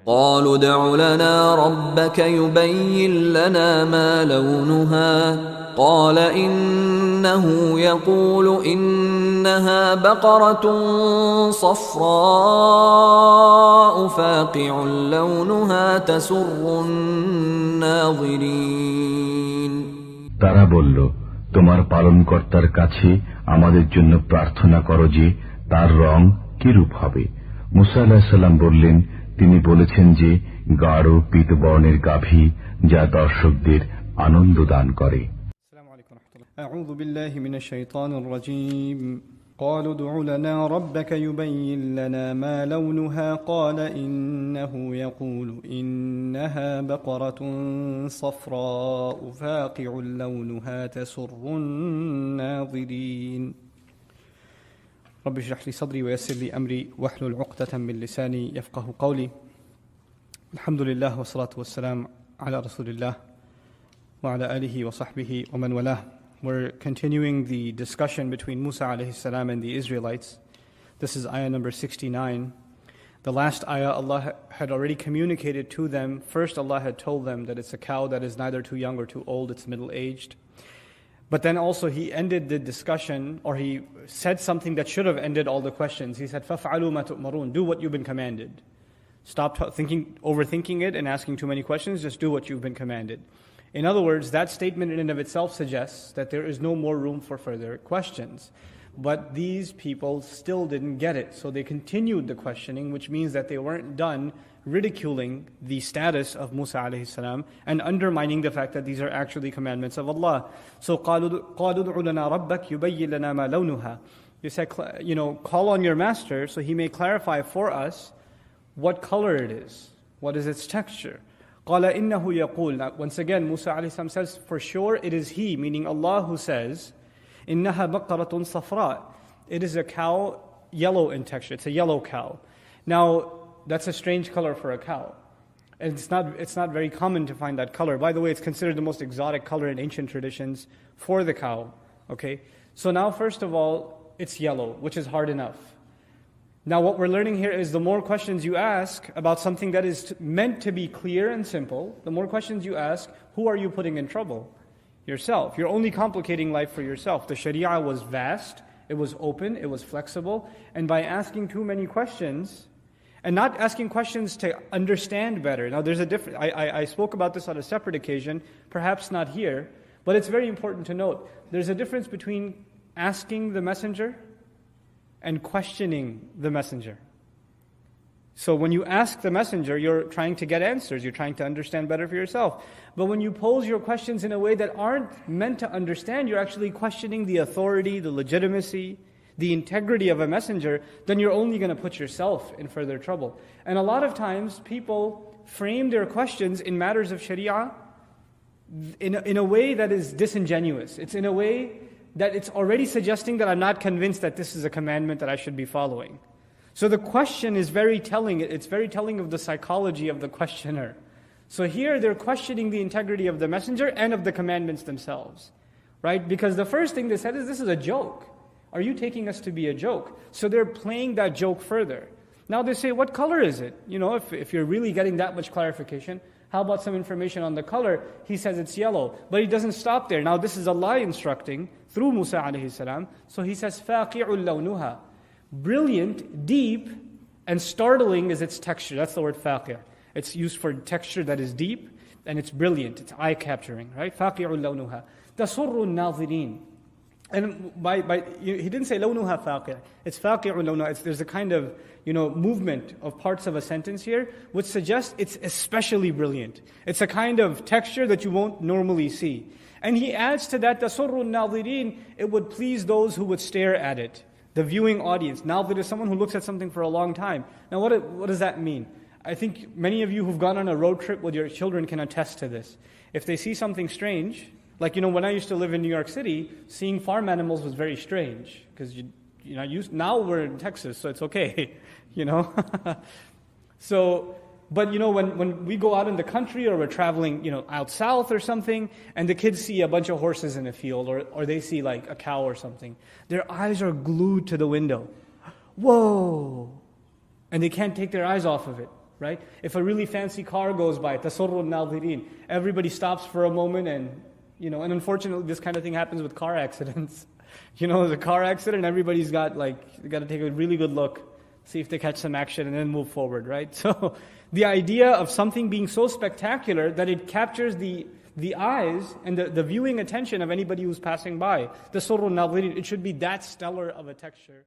قالوا ادع لنا ربك يبين لنا ما لونها قال إنه يقول إنها بقرة صفراء فاقع لونها تسر الناظرين তারা বলল, তোমার পালনকর্তার কাছে আমাদের জন্য প্রার্থনা করো যে তার রং কিরূপ হবে। মুসা আলাইহিস সালাম বললেন, তিনি বলেছেন যে গাঢ় পীতবর্ণের গাভী, যা দর্শকদের আনন্দ দান করে। আউযু বিল্লাহি মিনাশ শাইতানির রাজীম। قالوا ادع لنا ربك يبين لنا ما لونها قال إنه يقول إنها بقرة صفراء فاقع لونها تسر الناظرين رب اشرح لي صدري ويسر لي أمري واحلل عقدة من لساني يفقه قولي. الحمد لله والصلاة والسلام على رسول الله وعلى آله وصحبه ومن والاه. We're continuing the discussion between Musa alayhi salam and the Israelites. This is ayah number 69. The last ayah, Allah had already communicated to them. First, Allah had told them that it's a cow that is neither too young or too old, it's middle-aged. But then also He ended the discussion, or He said something that should have ended all the questions. He said, فَفْعَلُوا مَا تُؤْمَرُونَ. Do what you've been commanded. Stop overthinking it and asking too many questions, just do what you've been commanded. In other words, that statement in and of itself suggests that there is no more room for further questions. But these people still didn't get it, so they continued the questioning, which means that they weren't done ridiculing the status of Musa alayhi salam and undermining the fact that these are actually commandments of Allah. So قَالُوا ادْعُ لَنَا رَبَّكَ يُبَيِّن لَنَا مَا لَوْنُهَا. They said, call on your master so he may clarify for us what color it is, what is its texture. قَالَ إِنَّهُ يَقُولُ. Once again, Musa alayhi salam says, for sure it is he, meaning Allah, who says, إِنَّهَا بَقَرَةٌ صَفْرَاء. It is a cow, yellow in texture. It's a yellow cow. Now, that's a strange color for a cow. And it's not very common to find that color. By the way, it's considered the most exotic color in ancient traditions for the cow. Okay? So now, first of all, it's yellow, which is hard enough. Now what we're learning here is the more questions you ask about something that is meant to be clear and simple, the more questions you ask, who are you putting in trouble? Yourself. You're only complicating life for yourself. The Sharia was vast, it was open, it was flexible, and by asking too many questions, and not asking questions to understand better. Now there's a difference. I spoke about this on a separate occasion, perhaps not here, but it's very important to note. There's a difference between asking the messenger and questioning the messenger. So when you ask the messenger, you're trying to get answers, you're trying to understand better for yourself. But when you pose your questions in a way that aren't meant to understand, you're actually questioning the authority, the legitimacy, the integrity of a messenger, then you're only going to put yourself in further trouble. And a lot of times people frame their questions in matters of Sharia in a way that is disingenuous. It's in a way that it's already suggesting that I'm not convinced that this is a commandment that I should be following. So the question is very telling. It's very telling of the psychology of the questioner. So here they're questioning the integrity of the messenger and of the commandments themselves. Right? Because the first thing they said is, this is a joke. Are you taking us to be a joke? So they're playing that joke further. Now they say, what color is it? If you're really getting that much clarification, how about some information on the color? He says it's yellow. But he doesn't stop there. Now this is Allah instructing through Musa alayhi salam. So he says, فَاقِعُ لَوْنُهَا. Brilliant, deep, and startling is its texture. That's the word faqi'. It's used for texture that is deep, and it's brilliant. It's eye-capturing, right? فَاقِعُ لَوْنُهَا تَسُرُّ النَّاظِرِينَ. And he didn't say لَوْنُهَا فَاقِعُ. It's فَاقِعُ لَوْنُهَا. There's a kind of movement of parts of a sentence here, which suggests it's especially brilliant. It's a kind of texture that you won't normally see. And he adds to that, تَسُرُّ النَّاظِرِينَ. It would please those who would stare at it. The viewing audience. Nadhir is someone who looks at something for a long time. Now what does that mean? I think many of you who've gone on a road trip with your children can attest to this. If they see something strange, like when I used to live in New York City, seeing farm animals was very strange. Because now we're in Texas, so it's okay. But when we go out in the country or we're traveling, out south or something, and the kids see a bunch of horses in a field, or they see like a cow or something, their eyes are glued to the window. Whoa! And they can't take their eyes off of it, right? If a really fancy car goes by, tasurru al-nadhirin, everybody stops for a moment and unfortunately this kind of thing happens with car accidents. There's a car accident, everybody's got to take a really good look, see if they catch some action and then move forward, right? So the idea of something being so spectacular that it captures the eyes and the viewing attention of anybody who's passing by, tasurru al-nadhirin, it should be that stellar of a texture.